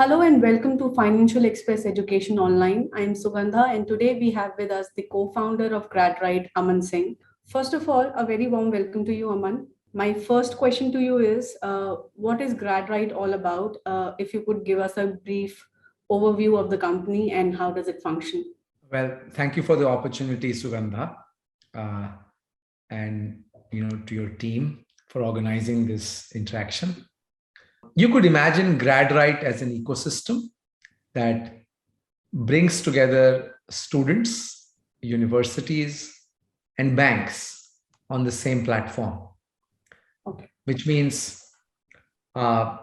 Hello and welcome to Financial Express Education Online. I'm Sugandha, and today we have with us the co-founder of GradRight, Aman Singh. First of all, a very warm welcome to you, Aman. My first question to you is, what is GradRight all about? If you could give us a brief overview of the company and how does it function? Well, thank you for the opportunity, Sugandha, and to your team for organizing this interaction. You could imagine GradRight as an ecosystem that brings together students, universities, and banks on the same platform. Okay. Which means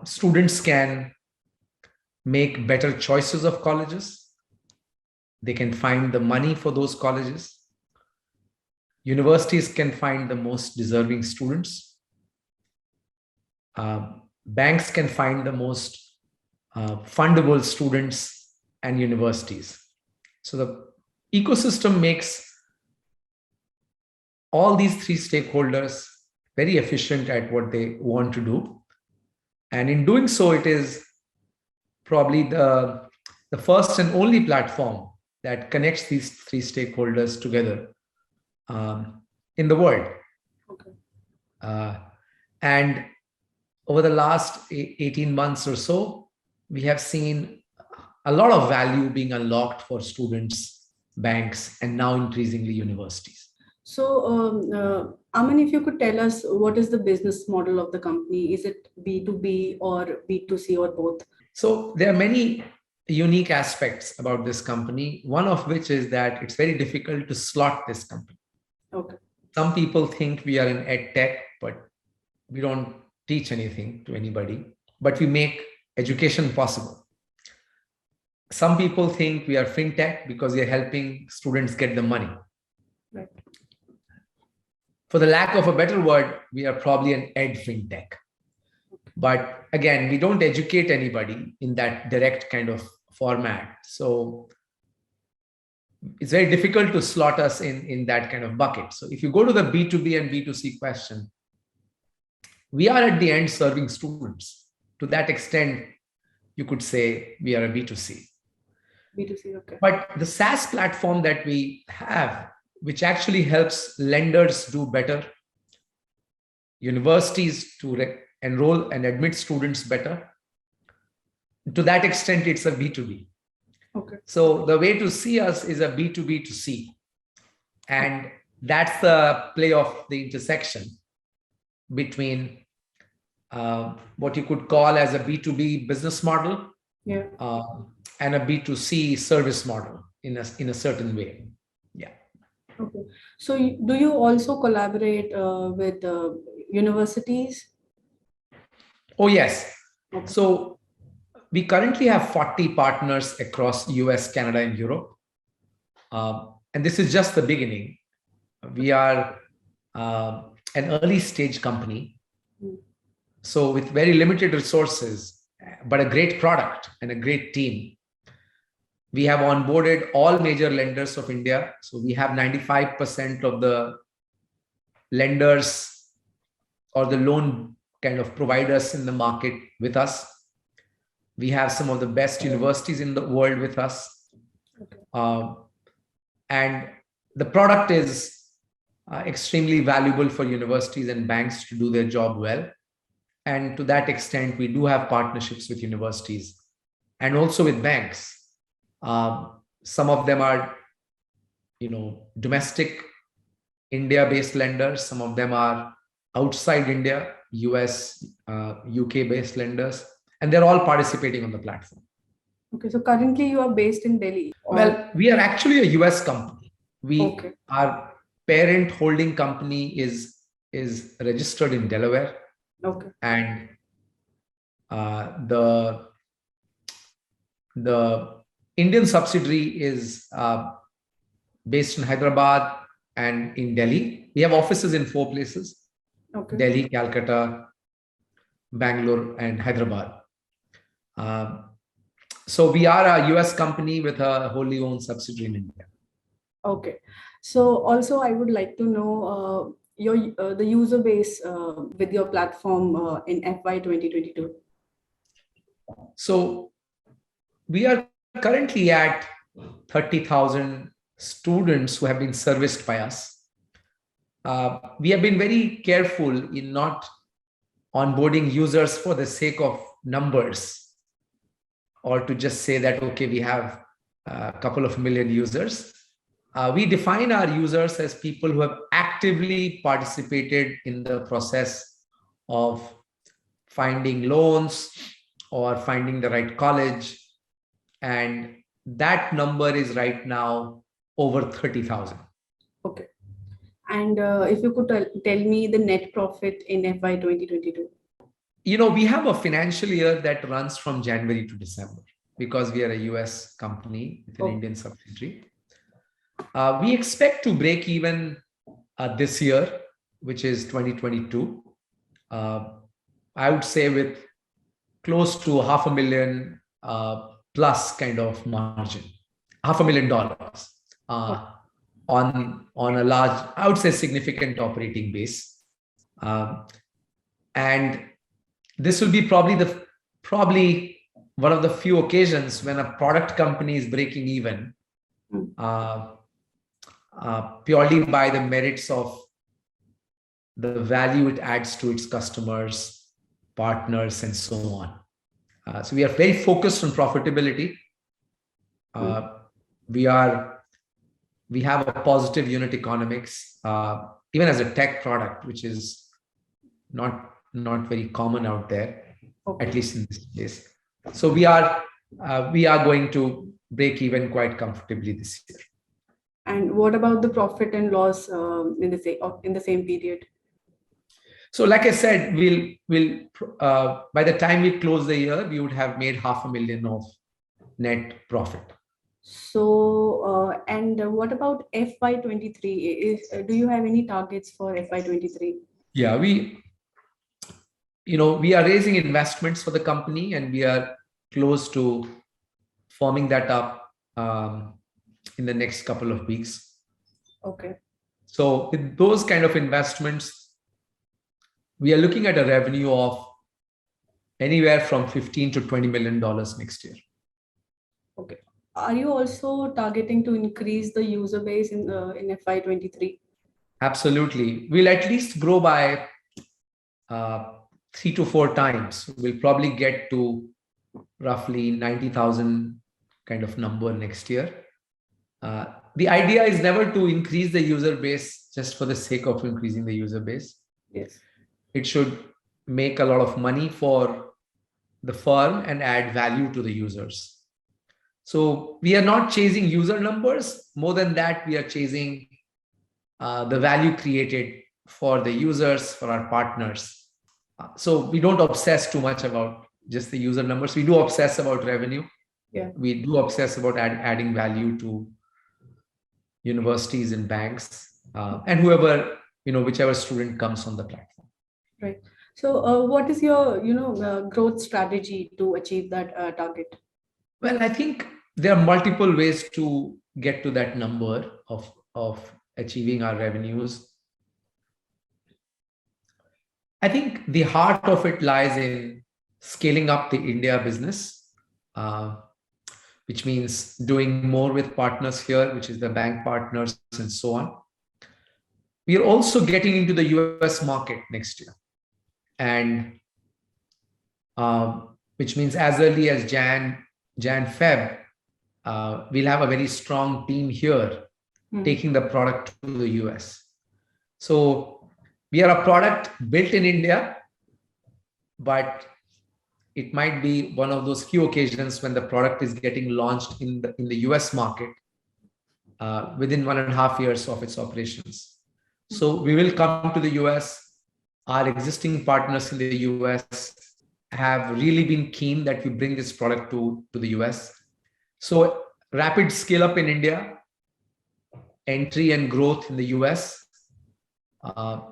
students can make better choices of colleges. They can find the money for those colleges. Universities can find the most deserving students. Banks can find the most fundable students and universities. So the ecosystem makes all these three stakeholders very efficient at what they want to do. And in doing so, it is probably the first and only platform that connects these three stakeholders together in the world. Okay. And over the last 18 months or so, we have seen a lot of value being unlocked for students, banks, and now increasingly universities. So, Aman, if you could tell us what is the business model of the company? Is it B2B or B2C or both? So there are many unique aspects about this company, one of which is that it's very difficult to slot this company. Okay. Some people think we are in ed tech, but we don't teach anything to anybody, but we make education possible. Some people think we are fintech because we are helping students get the money. Right. For the lack of a better word, we are probably an ed fintech. But again, we don't educate anybody in that direct kind of format. So it's very difficult to slot us in that kind of bucket. So if you go to the B2B and B2C question, we are at the end serving students. To that extent, you could say we are a B2C. B2C, okay. But the SaaS platform that we have, which actually helps lenders do better, universities to enroll and admit students better, to that extent, it's a B2B. Okay. So the way to see us is a B2B2C. And that's the play of the intersection between what you could call as a B2B business model, yeah, and a B2C service model in a certain way. Yeah. Okay. So do you also collaborate with universities? Oh, yes. Okay. So we currently have 40 partners across US, Canada, and Europe. And this is just the beginning. We are an early stage company. So with very limited resources, but a great product and a great team, we have onboarded all major lenders of India. So we have 95% of the lenders or the loan kind of providers in the market with us. We have some of the best universities in the world with us. Okay. And the product is extremely valuable for universities and banks to do their job well. And to that extent, we do have partnerships with universities and also with banks. Some of them are, domestic India-based lenders. Some of them are outside India, US, UK-based lenders, and they're all participating on the platform. Okay, so currently you are based in Delhi. Well, we are actually a US company. Our parent holding company is registered in Delaware. Okay. And the Indian subsidiary is based in Hyderabad and in Delhi. We have offices in 4 places: okay. Delhi, Calcutta, Bangalore, and Hyderabad. So we are a US company with a wholly owned subsidiary in India. Okay. So also I would like to know the user base with your platform in FY 2022. So We are currently at 30,000 students who have been serviced by us. We have been very careful in not onboarding users for the sake of numbers, or to just say that, okay, we have a couple of million users. We define our users as people who have actively participated in the process of finding loans or finding the right college. And that number is right now over 30,000. Okay. And if you could tell me the net profit in FY 2022. We have a financial year that runs from January to December because we are a US company with an Indian subsidiary. We expect to break even this year, which is 2022. I would say with close to $500,000 plus kind of margin, $500,000 on a large, I would say, significant operating base. And this will be probably one of the few occasions when a product company is breaking even purely by the merits of the value it adds to its customers, partners, and so on. So we are very focused on profitability. We have a positive unit economics, even as a tech product, which is not very common out there, at least in this place. So we are going to break even quite comfortably this year. And what about the profit and loss in the same period? So, like I said, we'll by the time we close the year, we would have made $500,000 of net profit. So, and what about FY23? Do you have any targets for FY23? Yeah, we are raising investments for the company, and we are close to forming that up in the next couple of weeks. Okay. So with those kind of investments, we are looking at a revenue of anywhere from $15 to $20 million next year. Okay. Are you also targeting to increase the user base in FY23? Absolutely. We'll at least grow by 3 to 4 times. We'll probably get to roughly 90,000 kind of number next year. The idea is never to increase the user base just for the sake of increasing the user base. Yes. It should make a lot of money for the firm and add value to the users. So we are not chasing user numbers. More than that, we are chasing the value created for the users, for our partners. So we don't obsess too much about just the user numbers. We do obsess about revenue. Yeah. We do obsess about adding value to universities and banks and whoever, whichever student comes on the platform. Right. So what is your, growth strategy to achieve that target? Well, I think there are multiple ways to get to that number of achieving our revenues. I think the heart of it lies in scaling up the India business, which means doing more with partners here, which is the bank partners and so on. We are also getting into the US market next year, and which means as early as Feb, we'll have a very strong team here taking the product to the US. So we are a product built in India, but it might be one of those few occasions when the product is getting launched in the US market within 1.5 years of its operations. So we will come to the US. Our existing partners in the US have really been keen that we bring this product to the US. So rapid scale up in India, entry and growth in the US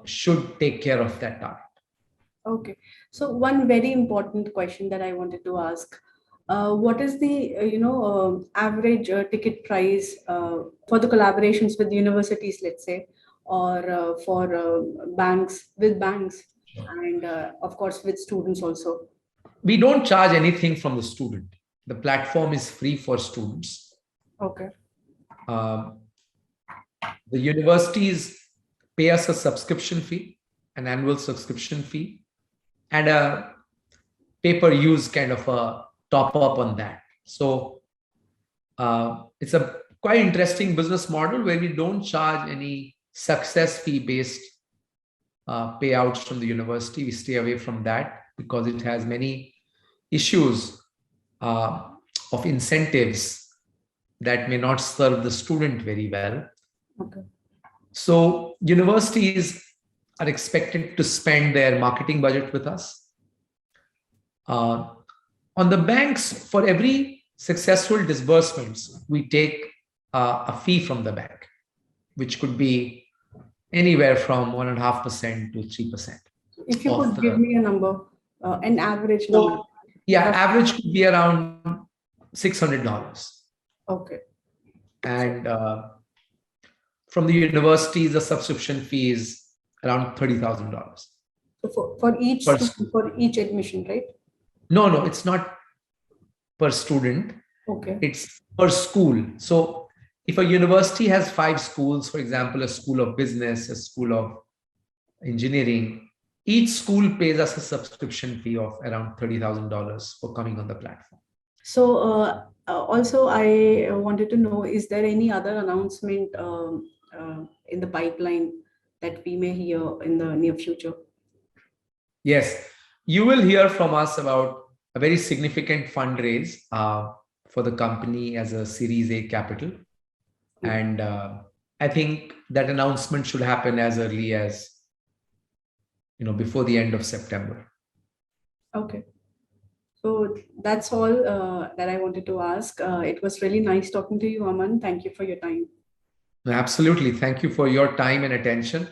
should take care of that target. Okay. So one very important question that I wanted to ask. What is the average ticket price for the collaborations with universities, let's say, or for banks, and of course with students also? We don't charge anything from the student. the platform is free for students. Okay. The universities pay us a subscription fee, an annual subscription fee, and a pay-per-use kind of a top up on that. So it's a quite interesting business model where we don't charge any success fee based payouts from the university. We stay away from that because it has many issues of incentives that may not serve the student very well. Okay. So universities are expected to spend their marketing budget with us. On the banks, for every successful disbursements, we take a fee from the bank, which could be anywhere from 1.5% to 3%. If you could give me a number, an average number. Yeah, average could be around $600. Okay. And from the universities, the subscription fee is around $30,000. So for each student, for each admission, right? No, it's not per student. Okay. It's per school. So if a university has 5 schools, for example, a school of business, a school of engineering, each school pays us a subscription fee of around $30,000 for coming on the platform. So also I wanted to know, is there any other announcement in the pipeline that we may hear in the near future? Yes, you will hear from us about a very significant fundraise for the company as a Series A capital. And I think that announcement should happen as early as, before the end of September. Okay. So that's all that I wanted to ask. It was really nice talking to you, Aman. Thank you for your time. Absolutely. Thank you for your time and attention.